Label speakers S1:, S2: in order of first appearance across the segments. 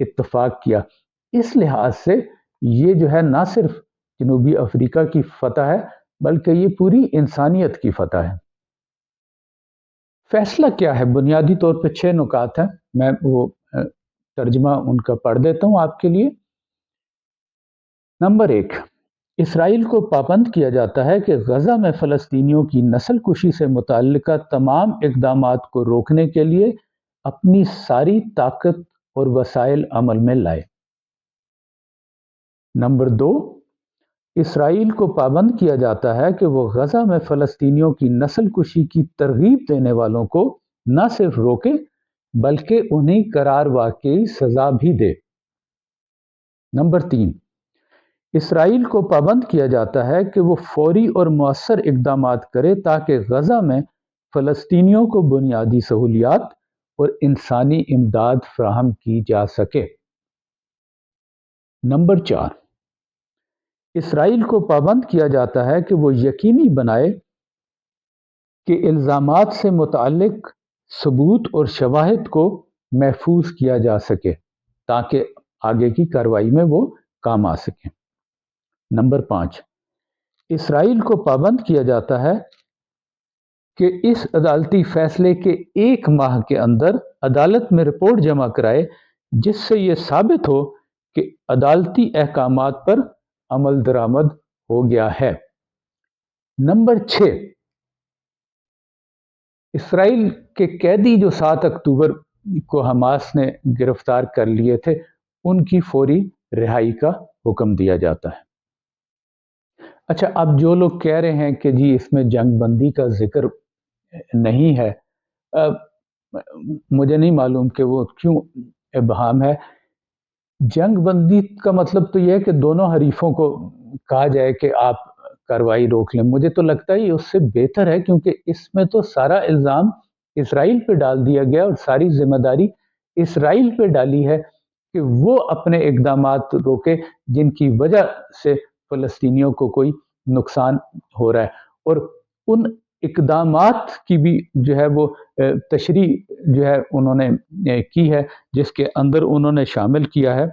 S1: اتفاق کیا۔ اس لحاظ سے یہ جو ہے نہ صرف جنوبی افریقہ کی فتح ہے بلکہ یہ پوری انسانیت کی فتح ہے۔ فیصلہ کیا ہے؟ بنیادی طور پہ 6 نکات ہیں، میں وہ ترجمہ ان کا پڑھ دیتا ہوں آپ کے لیے۔ نمبر 1، اسرائیل کو پابند کیا جاتا ہے کہ غزہ میں فلسطینیوں کی نسل کشی سے متعلقہ تمام اقدامات کو روکنے کے لیے اپنی ساری طاقت اور وسائل عمل میں لائے۔ نمبر 2، اسرائیل کو پابند کیا جاتا ہے کہ وہ غزہ میں فلسطینیوں کی نسل کشی کی ترغیب دینے والوں کو نہ صرف روکے بلکہ انہیں قرار واقعی سزا بھی دے۔ نمبر 3، اسرائیل کو پابند کیا جاتا ہے کہ وہ فوری اور مؤثر اقدامات کرے تاکہ غزہ میں فلسطینیوں کو بنیادی سہولیات اور انسانی امداد فراہم کی جا سکے۔ نمبر 4، اسرائیل کو پابند کیا جاتا ہے کہ وہ یقینی بنائے کہ الزامات سے متعلق ثبوت اور شواہد کو محفوظ کیا جا سکے تاکہ آگے کی کارروائی میں وہ کام آ سکیں۔ نمبر 5، اسرائیل کو پابند کیا جاتا ہے کہ اس عدالتی فیصلے کے 1 ماہ کے اندر عدالت میں رپورٹ جمع کرائے جس سے یہ ثابت ہو کہ عدالتی احکامات پر عمل درآمد ہو گیا ہے۔ نمبر 6، اسرائیل کے قیدی جو 7 اکتوبر کو حماس نے گرفتار کر لیے تھے ان کی فوری رہائی کا حکم دیا جاتا ہے۔ اچھا، اب جو لوگ کہہ رہے ہیں کہ جی اس میں جنگ بندی کا ذکر نہیں ہے، مجھے نہیں معلوم کہ وہ کیوں ابہام ہے۔ جنگ بندی کا مطلب تو یہ ہے کہ دونوں حریفوں کو کہا جائے کہ آپ کارروائی روک لیں۔ مجھے تو لگتا ہے اس سے بہتر ہے کیونکہ اس میں تو سارا الزام اسرائیل پہ ڈال دیا گیا اور ساری ذمہ داری اسرائیل پہ ڈالی ہے کہ وہ اپنے اقدامات روکے جن کی وجہ سے فلسطینیوں کو کوئی نقصان ہو رہا ہے، اور ان اقدامات کی بھی جو ہے وہ تشریح جو ہے انہوں نے کی ہے، جس کے اندر انہوں نے شامل کیا ہے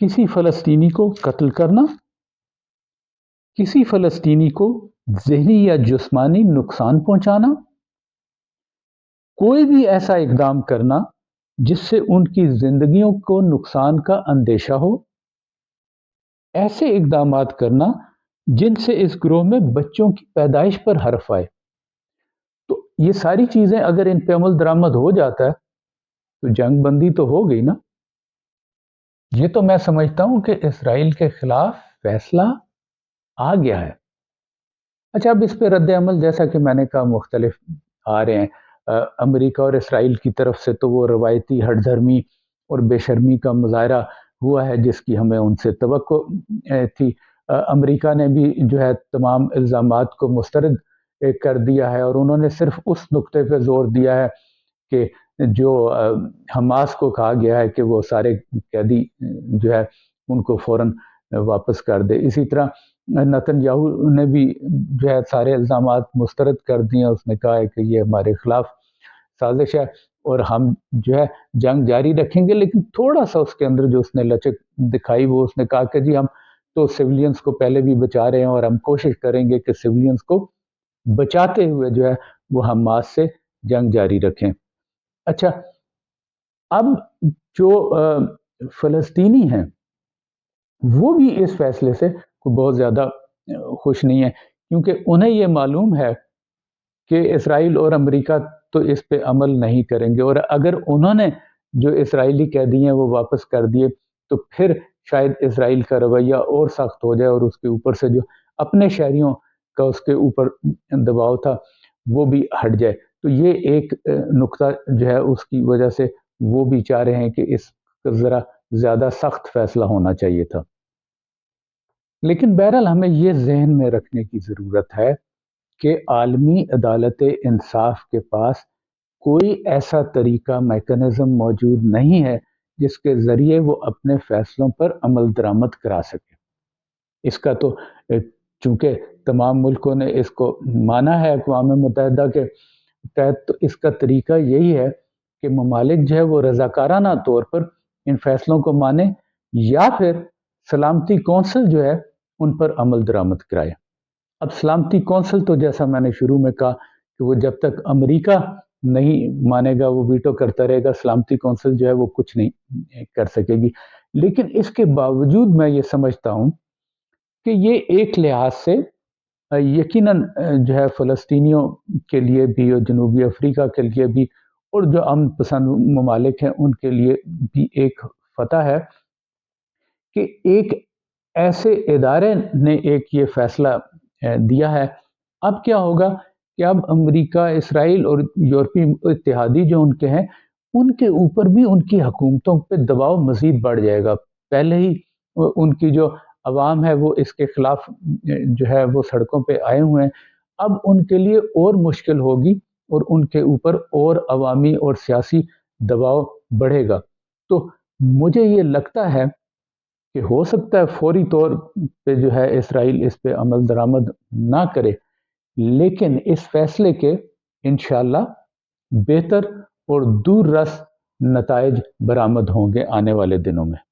S1: کسی فلسطینی کو قتل کرنا، کسی فلسطینی کو ذہنی یا جسمانی نقصان پہنچانا، کوئی بھی ایسا اقدام کرنا جس سے ان کی زندگیوں کو نقصان کا اندیشہ ہو، ایسے اقدامات کرنا جن سے اس گروہ میں بچوں کی پیدائش پر حرف آئے۔ تو یہ ساری چیزیں اگر ان پہ عمل درآمد ہو جاتا ہے تو جنگ بندی تو ہو گئی نا۔ یہ تو میں سمجھتا ہوں کہ اسرائیل کے خلاف فیصلہ آ گیا ہے۔ اچھا، اب اس پہ رد عمل جیسا کہ میں نے کہا مختلف آ رہے ہیں۔ امریکہ اور اسرائیل کی طرف سے تو وہ روایتی ہٹ دھرمی اور بے شرمی کا مظاہرہ ہوا ہے جس کی ہمیں ان سے توقع تھی۔ امریکہ نے بھی جو ہے تمام الزامات کو مسترد کر دیا ہے اور انہوں نے صرف اس نقطے پہ زور دیا ہے کہ جو حماس کو کہا گیا ہے کہ وہ سارے قیدی جو ہے ان کو فوراً واپس کر دے۔ اسی طرح نتن یاہو نے بھی جو ہے سارے الزامات مسترد کر دیے۔ اس نے کہا ہے کہ یہ ہمارے خلاف سازش ہے اور ہم جو ہے جنگ جاری رکھیں گے، لیکن تھوڑا سا اس کے اندر جو اس نے لچک دکھائی وہ اس نے کہا کہ جی ہم تو سویلینز کو پہلے بھی بچا رہے ہیں اور ہم کوشش کریں گے کہ سویلینز کو بچاتے ہوئے جو ہے وہ حماس سے جنگ جاری رکھیں۔ اچھا، اب جو فلسطینی ہیں وہ بھی اس فیصلے سے بہت زیادہ خوش نہیں ہیں، کیونکہ انہیں یہ معلوم ہے کہ اسرائیل اور امریکہ تو اس پہ عمل نہیں کریں گے، اور اگر انہوں نے جو اسرائیلی قیدی ہیں وہ واپس کر دیے تو پھر شاید اسرائیل کا رویہ اور سخت ہو جائے اور اس کے اوپر سے جو اپنے شہریوں کا اس کے اوپر دباؤ تھا وہ بھی ہٹ جائے۔ تو یہ ایک نقطہ جو ہے اس کی وجہ سے وہ بھی چاہ رہے ہیں کہ اس ذرا زیادہ سخت فیصلہ ہونا چاہیے تھا۔ لیکن بہرحال ہمیں یہ ذہن میں رکھنے کی ضرورت ہے کہ عالمی عدالت انصاف کے پاس کوئی ایسا طریقہ میکانزم موجود نہیں ہے جس کے ذریعے وہ اپنے فیصلوں پر عمل درآمد کرا سکے۔ اس کا تو چونکہ تمام ملکوں نے اس کو مانا ہے اقوام متحدہ کے تحت، تو اس کا طریقہ یہی ہے کہ ممالک جو ہے وہ رضاکارانہ طور پر ان فیصلوں کو مانے یا پھر سلامتی کونسل جو ہے ان پر عمل درآمد کرائے۔ اب سلامتی کونسل تو جیسا میں نے شروع میں کہا کہ وہ جب تک امریکہ نہیں مانے گا وہ ویٹو کرتا رہے گا، سلامتی کونسل جو ہے وہ کچھ نہیں کر سکے گی۔ لیکن اس کے باوجود میں یہ سمجھتا ہوں کہ یہ ایک لحاظ سے یقیناً جو ہے فلسطینیوں کے لیے بھی اور جنوبی افریقہ کے لیے بھی اور جو امن پسند ممالک ہیں ان کے لیے بھی ایک فتح ہے کہ ایک ایسے ادارے نے ایک یہ فیصلہ دیا ہے۔ اب کیا ہوگا کہ اب امریکہ، اسرائیل اور یورپی اتحادی جو ان کے ہیں ان کے اوپر بھی ان کی حکومتوں پہ دباؤ مزید بڑھ جائے گا۔ پہلے ہی ان کی جو عوام ہے وہ اس کے خلاف جو ہے وہ سڑکوں پہ آئے ہوئے ہیں، اب ان کے لیے اور مشکل ہوگی اور ان کے اوپر اور عوامی اور سیاسی دباؤ بڑھے گا۔ تو مجھے یہ لگتا ہے کہ ہو سکتا ہے فوری طور پہ جو ہے اسرائیل اس پہ عمل درآمد نہ کرے، لیکن اس فیصلے کے انشاءاللہ بہتر اور دور رس نتائج برآمد ہوں گے آنے والے دنوں میں۔